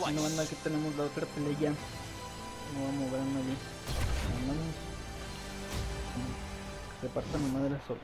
Bueno, banda, aquí tenemos la otra pelea. Me voy a mover a nadie. Vamos. Se partan a madre solos.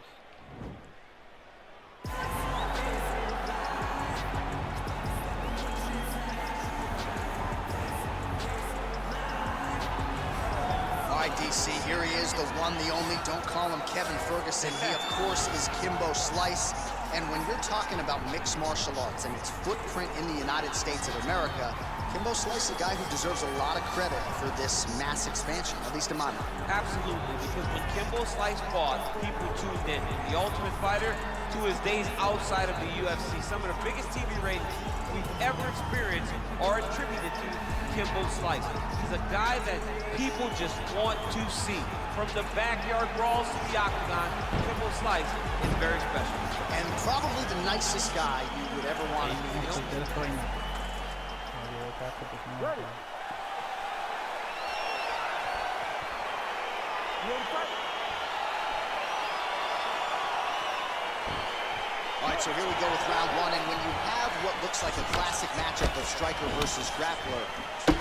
DC, here he is, the one, the only. Don't call him Kevin Ferguson. He, of course, is Kimbo Slice. And when you're talking about mixed martial arts and its footprint in the United States of America, Kimbo Slice is a guy who deserves a lot of credit for this mass expansion, at least in my mind. Absolutely, because when Kimbo Slice fought, people tuned in. The Ultimate Fighter to his days outside of the UFC. Some of the biggest TV ratings we've ever experienced are attributed to Kimbo Slice. He's a guy that people just want to see. From the backyard brawls to the octagon, Kimbo Slice is very special. And probably the nicest guy you would ever want to meet. Ready. All right, so here we go with round one, and when you have what looks like a classic matchup of striker versus grappler,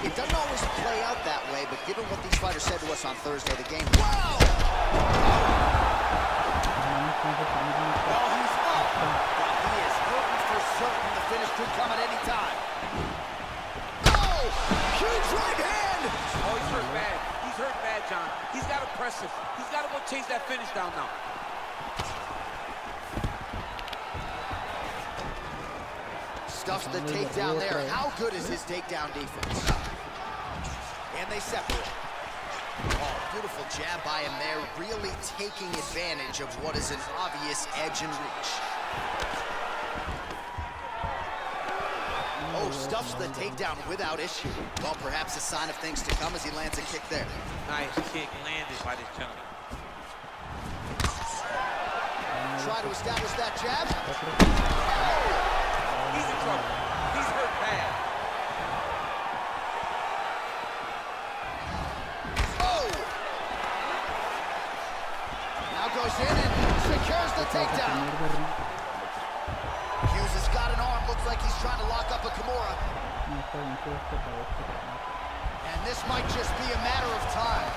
it doesn't always play out that way, but given what these fighters said to us on Thursday, the game... Wow! Well, he's up, but he is looking for certain the finish could come at any time. Oh! Huge right hand! Oh, he's hurt bad. He's hurt bad, John. He's got to press it. He's got to go chase that finish down now. Stuffs the takedown there. How good is his takedown defense? And they separate. Oh, beautiful jab by him there, really taking advantage of what is an obvious edge and reach. Oh, stuffs the takedown without issue. Well, perhaps a sign of things to come as he lands a kick there. Nice kick landed by this gentleman. Try to establish that jab. He's in trouble. He's hurt bad. Oh! Now goes in and secures the takedown. Hughes has got an arm. Looks like he's trying to lock up a Kimura. And this might just be a matter of time.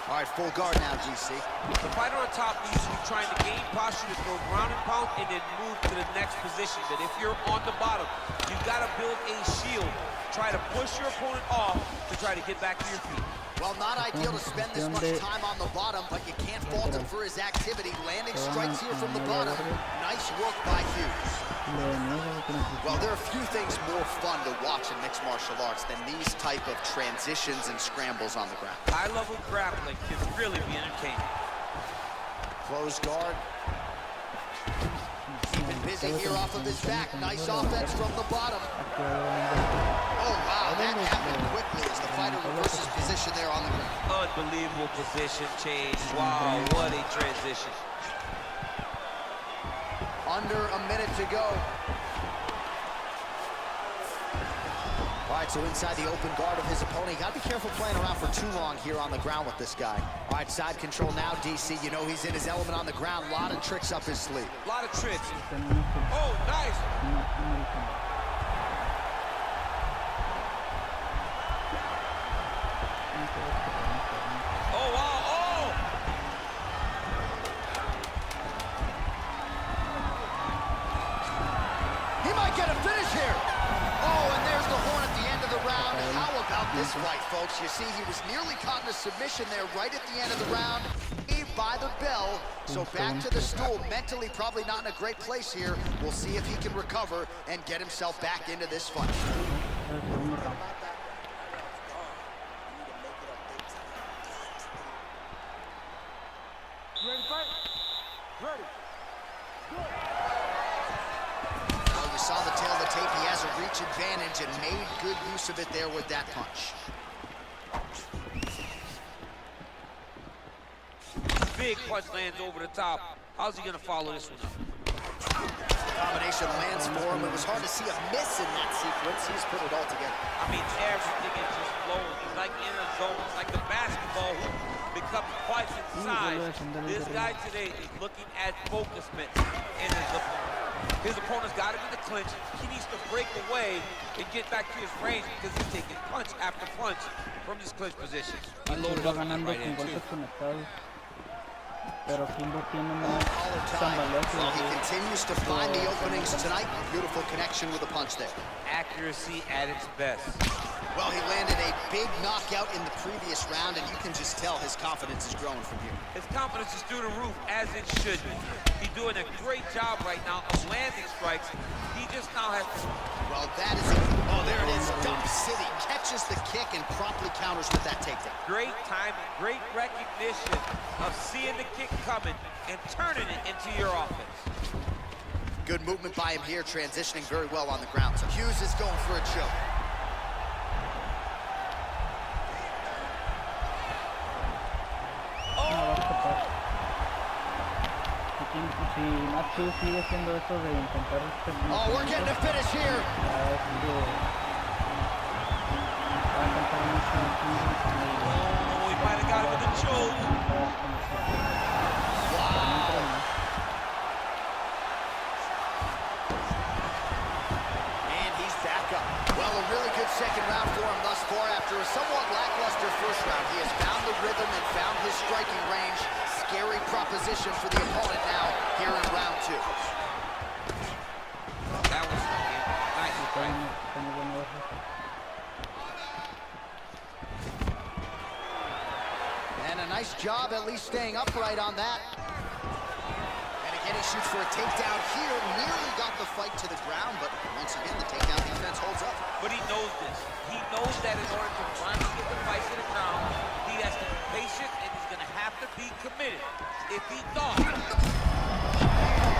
All right, full guard now, GC. The fighter on top needs to be trying to gain posture to throw ground and pound and then move to the next position. But if you're on the bottom, you've got to build a shield. Try to push your opponent off to try to get back to your feet. Well, not ideal to spend this much time on the bottom, but you can't fault him for his activity. Landing strikes here from the bottom. Nice work by Hughes. Well, there are few things more fun to watch in mixed martial arts than these type of transitions and scrambles on the ground. High-level grappling can really be entertaining. Close guard. Keeping busy here off of his back. Nice offense from the bottom. Oh, wow, that happened quickly as the fighter reverses position there on the ground. Unbelievable position change. Wow, what a transition. Under a minute to go. All right, so inside the open guard of his opponent. You gotta be careful playing around for too long here on the ground with this guy. All right, side control now, DC. You know he's in his element on the ground. A lot of tricks up his sleeve. A lot of tricks. Oh, nice. Oh, wow, oh! He might get a finish here. Oh, and there's the horn at the end of the round. How about this fight, folks? You see, he was nearly caught in a submission there right at the end of the round. By the bell. So back to the stool. Mentally probably not in a great place here. We'll see if he can recover and get himself back into this fight. Ready, fight? Ready. Well, you saw the tail of the tape. He has a reach advantage and made good use of it there with that punch. Big punch lands over the top. How's he gonna follow this one up? Combination lands for him. It was hard to see a miss in that sequence. He's put it all together. I mean, everything is just flowing. He's like in a zone. It's like the basketball who becomes twice its size. This guy today is looking at focusment in his opponent. His opponent's got him in the clinch. He needs to break away and get back to his range because he's taking punch after punch from this clinch position. He loaded up ganando right con in, too. golpes conectados. Pero Kimbo tiene más tambaleos. Well, he continues to find the openings tonight. Beautiful connection with a punch there. Accuracy at its best. Well, he landed a big knockout in the previous round, and you can just tell his confidence is growing from here. His confidence is through the roof, as it should be. He's doing a great job right now of landing strikes. He just now has to... Well, that is... Oh, there it is. Dump City catches the kick and promptly counters with that takedown. Great timing, great recognition of seeing the kick coming and turning it into your offense. Good movement by him here, transitioning very well on the ground. So Hughes is going for a choke. Si Nacho sigue haciendo eso de intentar Oh, we're getting a finish here. Oh, he might have got it with a choke. And he's back up. Well, a really good second round for him thus far. After a somewhat lackluster first round, he has found the rhythm and found his striking range. Scary proposition for the opponent now here in round two. That was nice, right? And a nice job at least staying upright on that. And again, he shoots for a takedown here. Nearly got the fight to the ground, but once again, the takedown defense holds up. But he knows this. He knows that in order to finally get the fight to the ground, he has to be patient and he's going to have to be committed. If he thought... As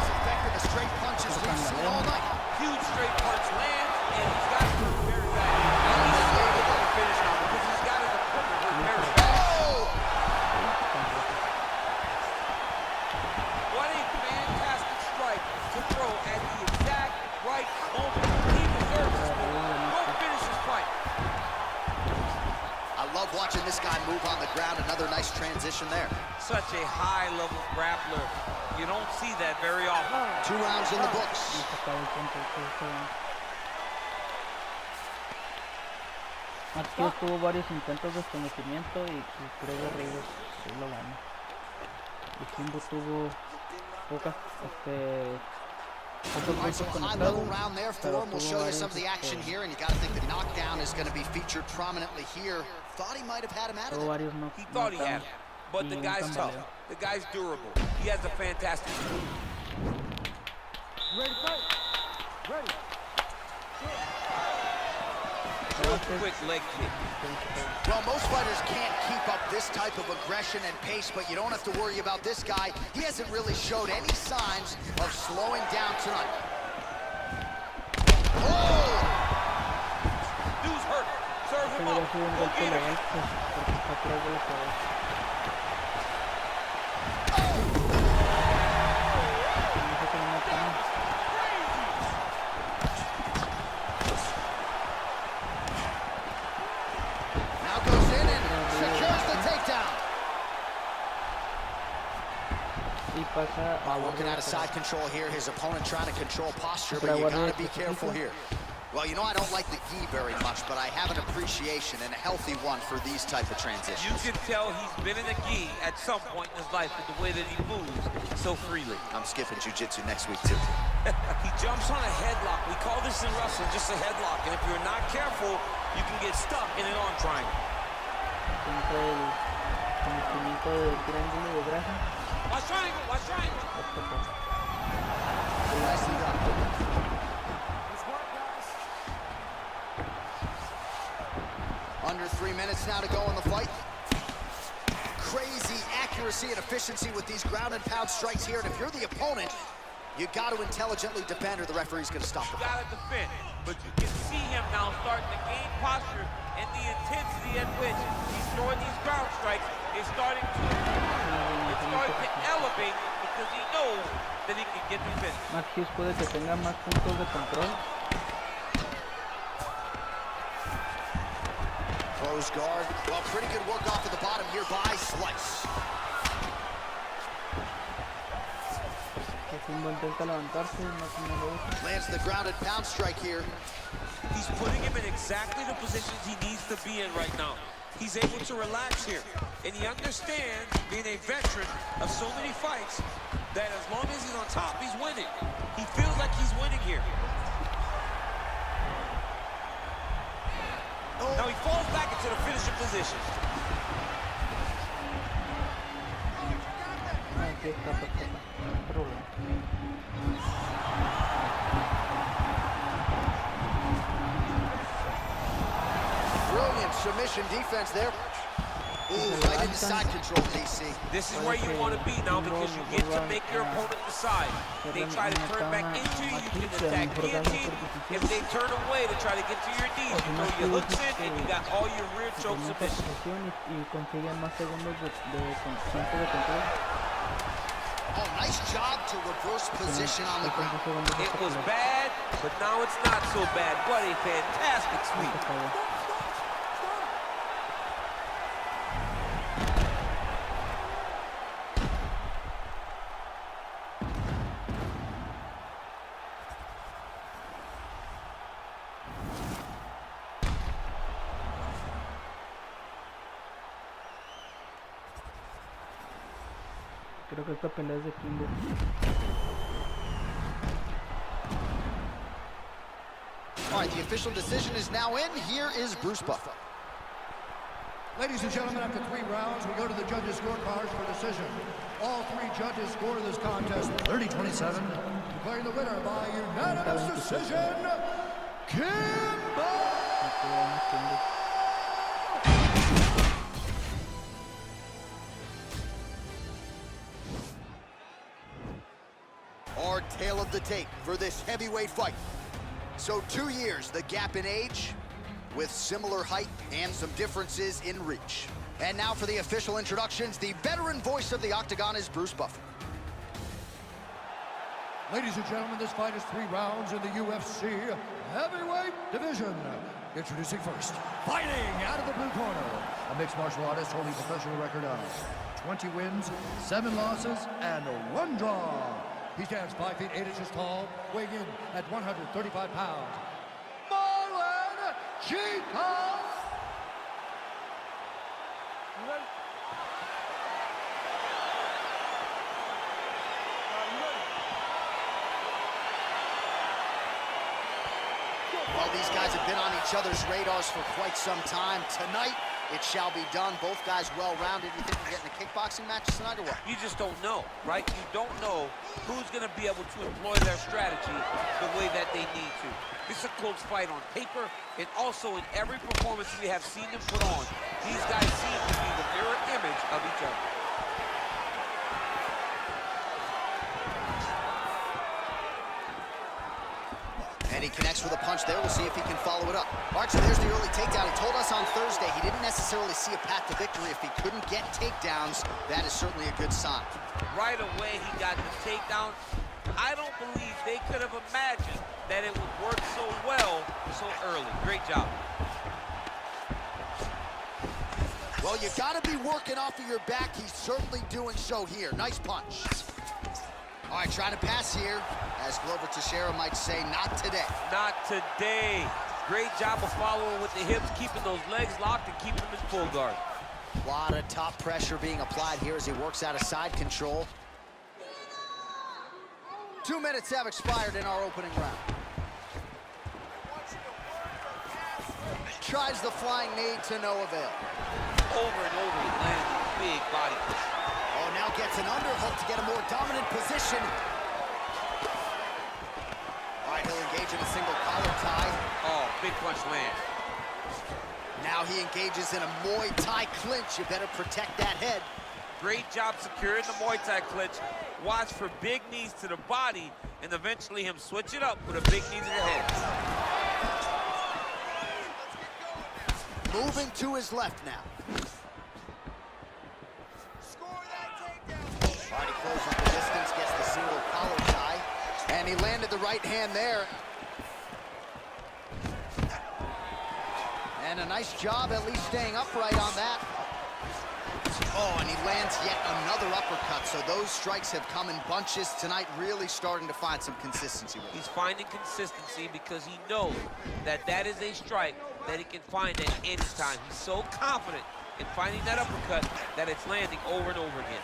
effective as straight punches we've seen all night. Huge straight punch lands, and he's got to move very bad. And he's able to finish now because he's got his opponent hurt very bad. What a fantastic strike to throw at the exact right moment. He deserves this move. Go finish his fight. I love watching this guy move on the ground. Another nice transition there. Such a high-level grappler. You don't see that very often. 2 rounds in the books. Aquí tuvo varios intentos de sometimiento y creo que Reyes sí lo gana. Y Kimbo tuvo pocos golpes High-level round there conectados, for pero him. We'll tuvo show you some varios of the action here, and you got to think the knockdown is going to be featured prominently here. Thought he might have had him out of tuvo there. varios He thought he had him, but the guy's tough. The guy's durable. He has a fantastic move. Ready, fight. Ready. Real quick leg kick. Well, most fighters can't keep up this type of aggression and pace, but you don't have to worry about this guy. He hasn't really showed any signs of slowing down tonight. Oh! Dude's hurt. Serve him up. Go get him. Now goes in and secures the takedown. Working out of side control here. His opponent trying to control posture, but you gotta be careful here. Well, you know I don't like the gi very much, but I have an appreciation and a healthy one for these type of transitions. You can tell he's been in the gi at some point in his life with the way that he moves so freely. I'm skipping jiu-jitsu next week too. He jumps on a headlock. We call this in wrestling just a headlock, and if you're not careful, you can get stuck in an arm triangle. Watch triangle, watch triangle. Nicely done. Under 3 minutes now to go in the fight. Crazy accuracy and efficiency with these ground and pound strikes here. And if you're the opponent, you got to intelligently defend or the referee's going to stop the You fight. gotta defend, but you can see him now starting to gain posture, and the intensity at which he's throwing these ground strikes is starting to elevate because he knows then he can get the finish. Matt Hughes puede que tenga más puntos de control. Close guard. Well, pretty good work off of the bottom here by Slice. Kimbo intenta levantarse, no lo usa. Lands the grounded pound strike here. He's putting him in exactly the positions he needs to be in right now. He's able to relax here. And he understands, being a veteran of so many fights, that as long as he's on top, he's winning. He feels like he's winning here. Now he falls back into the finishing position. Aquí está, perfecto. No hay problema. Brilliant submission defense there. Ooh, right into side control, DC. This is where you want to be now because you get to make your opponent decide. They try to turn back into you, you can attack guillotine. If they turn away to try to get to your knees, you know your hooks in and you got all your rear choke submission. Y consigue más segundos de tiempo de control. Oh, nice job to reverse position on the ground. It was bad, but now it's not so bad. What a fantastic sweep. Creo que esta pelea es de Kimbo. All right, the official decision is now in. Here is Bruce Buffer. Ladies and gentlemen, after 3 rounds, we go to the judges' scorecards for decision. All 3 judges scored this contest 30-27, declaring the winner by unanimous decision, Kimbo! Our tale of the tape for this heavyweight fight. So 2 years, the gap in age, with similar height and some differences in reach. And now for the official introductions, the veteran voice of the Octagon is Bruce Buffer. Ladies and gentlemen, this fight is 3 rounds in the UFC heavyweight division. Introducing first, fighting out of the blue corner, a mixed martial artist holding a professional record of 20 wins, 7 losses, and 1 draw. He stands 5 feet 8 inches tall, weighing in at 135 pounds. Marlon Chico! Well, these guys have been on each other's radars for quite some time. Tonight, it shall be done. Both guys well-rounded. You think we're getting a kickboxing match tonight or what? You just don't know, right? You don't know who's going to be able to employ their strategy the way that they need to. This is a close fight on paper, and also in every performance we have seen them put on. These guys seem to be the mirror image of each other. And he connects with a punch there. We'll see if he can follow it up. All right, so there's the early takedown. He told us on Thursday he didn't necessarily see a path to victory if he couldn't get takedowns. That is certainly a good sign. Right away, he got the takedown. I don't believe they could have imagined that it would work so well so early. Great job. Well, you got to be working off of your back. He's certainly doing so here. Nice punch. All right, trying to pass here. As Glover Teixeira might say, not today. Not today. Great job of following with the hips, keeping those legs locked and keeping them in full guard. A lot of top pressure being applied here as he works out of side control. 2 minutes have expired in our opening round. Tries the flying knee to no avail. Over and over, he lands a big body push. Oh, now gets an underhook to get a more dominant position. All right, he'll engage in a single collar tie. Oh, big punch land. Now he engages in a Muay Thai clinch. You better protect that head. Great job securing the Muay Thai clinch. Watch for big knees to the body, and eventually him switch it up with a big knee to the head. Moving to his left now. All right, he closes the distance, gets the single collar And he landed the right hand there. And a nice job at least staying upright on that. Oh, and he lands yet another uppercut. So those strikes have come in bunches tonight, really starting to find some consistency with it. He's finding consistency because he knows that that is a strike that he can find at any time. He's so confident in finding that uppercut that it's landing over and over again.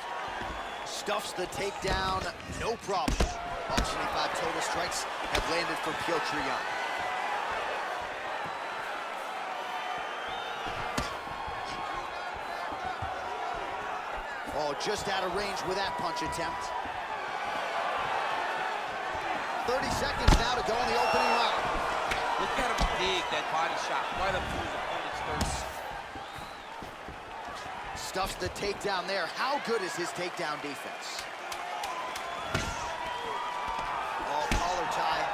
Stuffs the takedown, no problem. All 25 total strikes have landed for Piotr Jan. Oh, just out of range with that punch attempt. 30 seconds now to go in the opening round. Look at him dig that body shot right up to his opponent's thirst. Stuffs the takedown there. How good is his takedown defense? Oh, collar tie.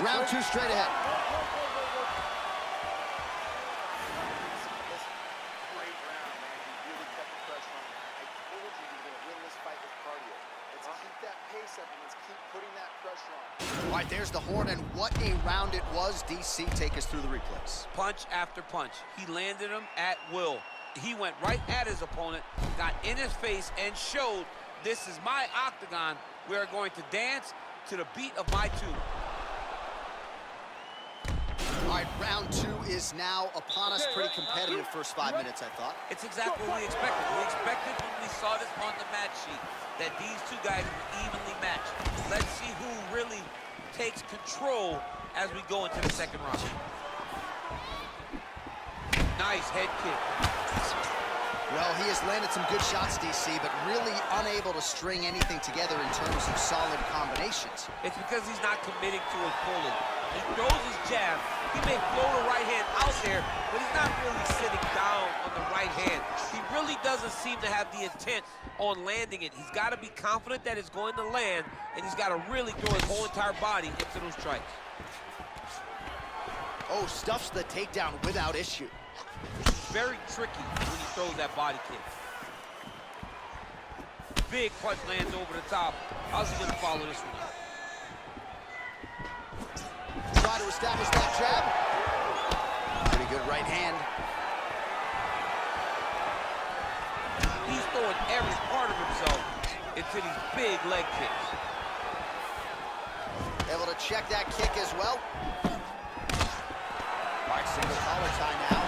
Round 2 straight ahead. All right, there's the horn, and what a round it was. DC, take us through the replays. Punch after punch. He landed him at will. He went right at his opponent, got in his face, and showed, this is my octagon. We are going to dance to the beat of my tune. All right, round 2 is now upon us. Pretty competitive first 5 minutes, I thought. It's exactly what we expected. We expected when we saw this on the match sheet that these two guys were evenly matched. Let's see who really takes control as we go into the second round. Nice head kick. Well, he has landed some good shots, DC, but really unable to string anything together in terms of solid combinations. It's because he's not committing to his pulling. He throws his jab. He may throw the right hand out there, but he's not really sitting down on the right hand. He really doesn't seem to have the intent on landing it. He's got to be confident that it's going to land, and he's got to really throw his whole entire body into those strikes. Oh, stuffs the takedown without issue. Very tricky when he throws that body kick. Big punch lands over the top. How's he going to follow this one up? Try to establish that jab. Pretty good right hand. He's throwing every part of himself into these big leg kicks. Able to check that kick as well. All right, single collar tie now.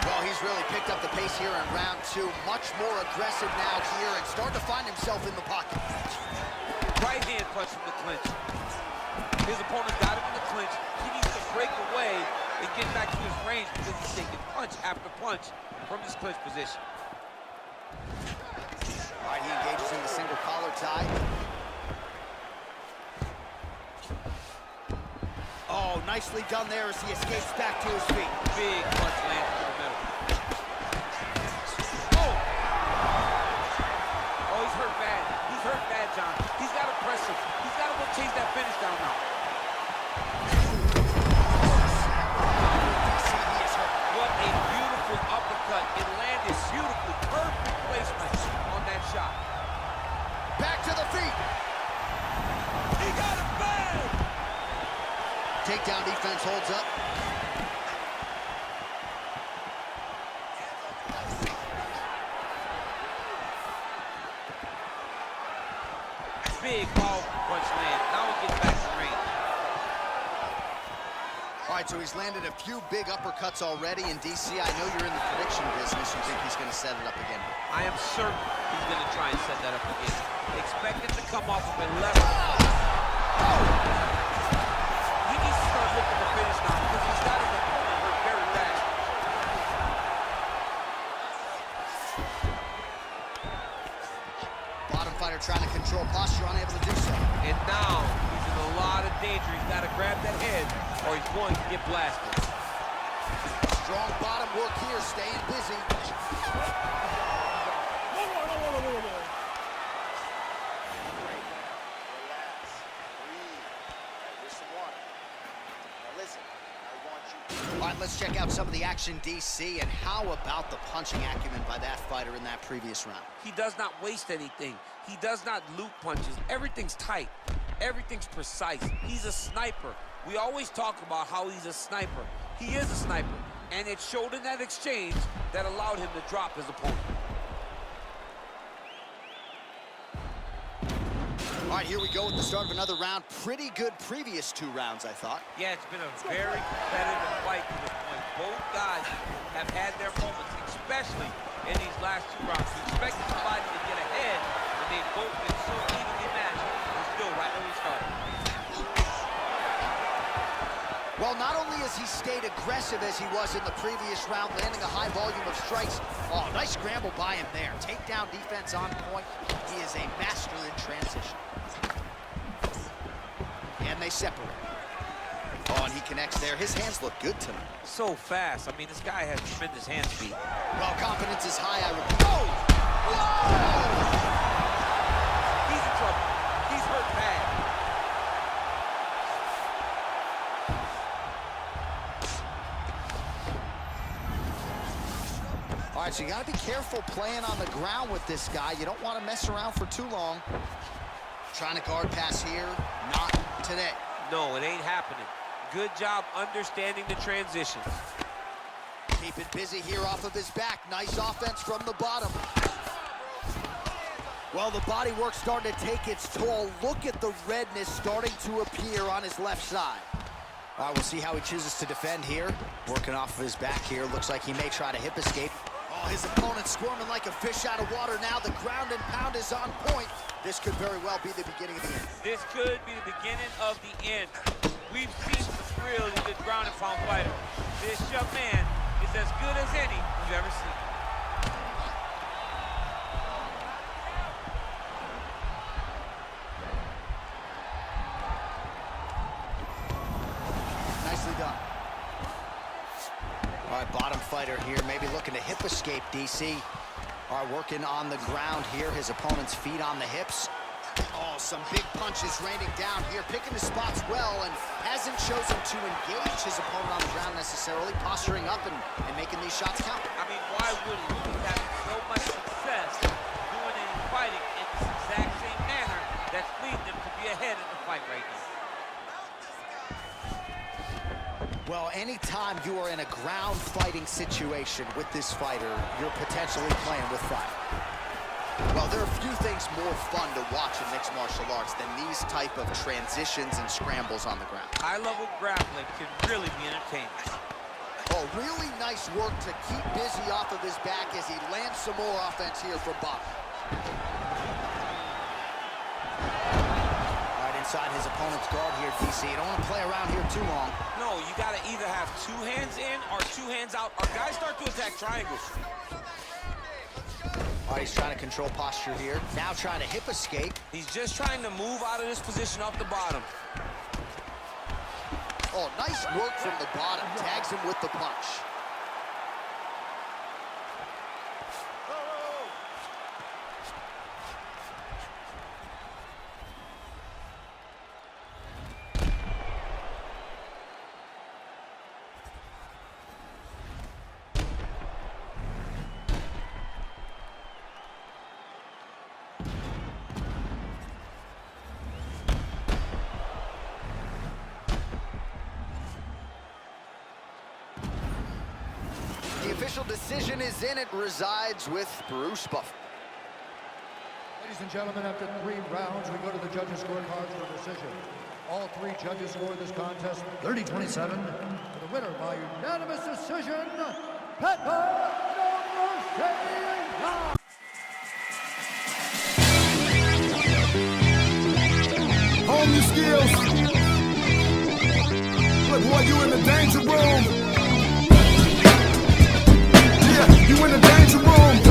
Well, he's really picked up the pace here in round 2. Much more aggressive now here and starting to find himself in the pocket. Right hand punch from the clinch. His opponent got him in the clinch. He needs to break away and get back to his range because he's taking punch after punch from this clinch position. All right, he engages in the single collar tie. Oh, nicely done there as he escapes back to his feet. Big punch lands through the middle. Oh! Oh, he's hurt bad. He's hurt bad, John. He's got to press him. He's got to go chase that finish down now. What a beautiful uppercut. It landed beautifully. Perfect placement on that shot. Back to the feet. He got it bad! Takedown defense holds up. Big powerful punch land. Now he gets back to range. All right, so he's landed a few big uppercuts already. And DC, I know you're in the prediction business. You think he's going to set it up again? I am certain he's going to try and set that up again. Expect it to come off of a level. Oh! He needs to start looking to finish now because he's got his opponent hurt very bad. Bottom fighter trying to control posture, unable to do so. And now he's in a lot of danger. He's got to grab that head or he's going to get blasted. Strong bottom work here, staying busy. All All right, let's check out some of the action, DC, and how about the punching acumen by that fighter in that previous round? He does not waste anything. He does not loop punches. Everything's tight. Everything's precise. He's a sniper. We always talk about how he's a sniper. He is a sniper, and it showed in that exchange that allowed him to drop his opponent. All right, here we go with the start of another round. Pretty good previous 2 rounds, I thought. Yeah, it's been a very competitive fight to this point. Both guys have had their moments, especially in these last 2 rounds. We expected somebody to get ahead, but they've both been so evenly matched. We're still right where we started. Well, not only has he stayed aggressive as he was in the previous round, landing a high volume of strikes. Oh, nice scramble by him there. Takedown defense on point. He is a master in transition. And they separate. Oh, and he connects there. His hands look good tonight. So fast. I mean, this guy has tremendous hand speed. Well, confidence is high. Whoa! He's in trouble. He's hurt bad. All right, so you got to be careful playing on the ground with this guy. You don't want to mess around for too long. Trying to guard pass here. Not today. No, it ain't happening. Good job understanding the transitions. Keep it busy here off of his back. Nice offense from the bottom. Well, the body work starting to take its toll. Look at the redness starting to appear on his left side. All right, we'll see how he chooses to defend here. Working off of his back here. Looks like he may try to hip escape. Oh, his opponent's squirming like a fish out of water now. The ground and pound is on point. This could very well be the beginning of the end. This could be the beginning of the end. We've seen some really good ground and pound fighter. This young man is as good as any we've ever seen. Nicely done. All right, bottom fighter here, maybe looking to hip escape, DC. All right, working on the ground here. His opponent's feet on the hips. Oh, some big punches raining down here, picking his spots well, and hasn't chosen to engage his opponent on the ground necessarily, posturing up and making these shots count. I mean, why would he? He's having so much success doing it and fighting in this exact same manner that's leading him to be ahead in the fight right now. Well, anytime you are in a ground fighting situation with this fighter, you're potentially playing with fire. Well, there are few things more fun to watch in mixed martial arts than these type of transitions and scrambles on the ground. High-level grappling can really be entertaining. Oh, really nice work to keep busy off of his back as he lands some more offense here from bottom. All right, inside his opponent's guard here, DC. You don't want to play around here too long. No, you got to either have 2 hands in or 2 hands out. Our guys start to attack triangles. All right, he's trying to control posture here. Now trying to hip escape. He's just trying to move out of this position off the bottom. Oh, nice work from the bottom. Tags him with the punch. The official decision is in. It resides with Bruce Buffer. Ladies and gentlemen, after 3 rounds, we go to the judges' scorecards for decision. All 3 judges scored this contest 30-27. For the winner by unanimous decision, Pepper Hone your skills. Look, boy, you in the danger room. Yeah, you in the danger room.